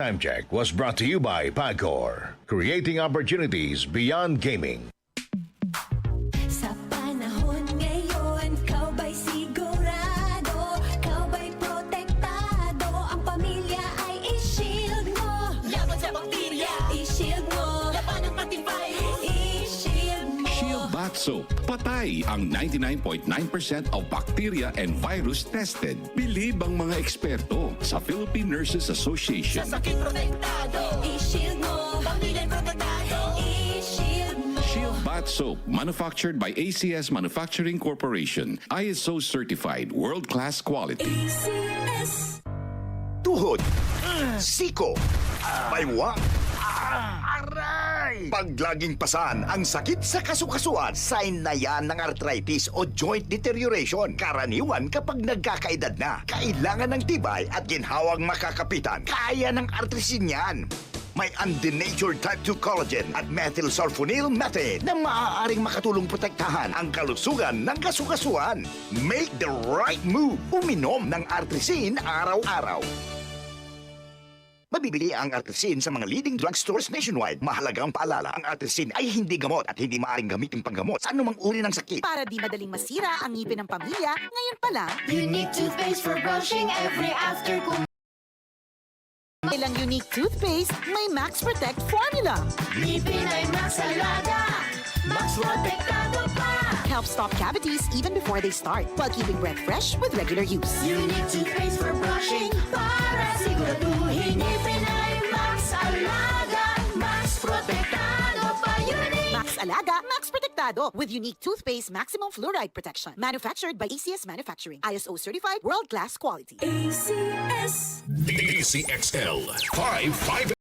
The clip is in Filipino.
Time Check was brought to you by Pagcor, creating opportunities beyond gaming. Sa panahon ngayon, kau ba'y sigurado? Kau ba'y protektado? Ang pamilya ay i-shield mo. Laban sa bakterya, i-shield mo. Laban ng pati virus, i-shield mo. Shield Bath Soap. Patay ang 99.9% of bacteria and virus tested. Bilib ang mga eksperto sa Philippine Nurses Association. Sa sakit protektado, i-shield mo. Pamilya protektado, i-shield mo. Shield Bath Soap, manufactured by ACS Manufacturing Corporation. ISO certified, world-class quality. ACS. Tuhod, siko, baywa, aray! Pag laging pasan ang sakit sa kasukasuan, sign na yan ng arthritis o joint deterioration. Karaniwan kapag nagkakaedad na, kailangan ng tibay at ginhawang makakapitan. Kaya ng artrisin yan. May undenatured type 2 collagen at methylsulfonyl methane na maaaring makatulong protektahan ang kalusugan ng kasukasuan. Make the right move. Uminom ng artrisin araw-araw. Mabibili ang artrisin sa mga leading drugstores nationwide. Mahalagang paalala, ang artrisin ay hindi gamot at hindi maaaring gamitin panggamot sa anumang uri ng sakit. Para di madaling masira ang ngipin ng pamilya, ngayon pa lang, Unique toothpaste for brushing every after ilang unique toothpaste, may Max Protect formula. Ngipin ay Max Alaga, Max Protektado pa. Helps stop cavities even before they start, while keeping breath fresh with regular use. Unique toothpaste for brushing para siguraduhin ngipin ay Max Alaga, Max Protektado pa. Unique. Max Alaga, Max Protectado with unique toothpaste maximum fluoride protection. Manufactured by ACS Manufacturing. ISO certified, world-class quality. ACS. DCXL 55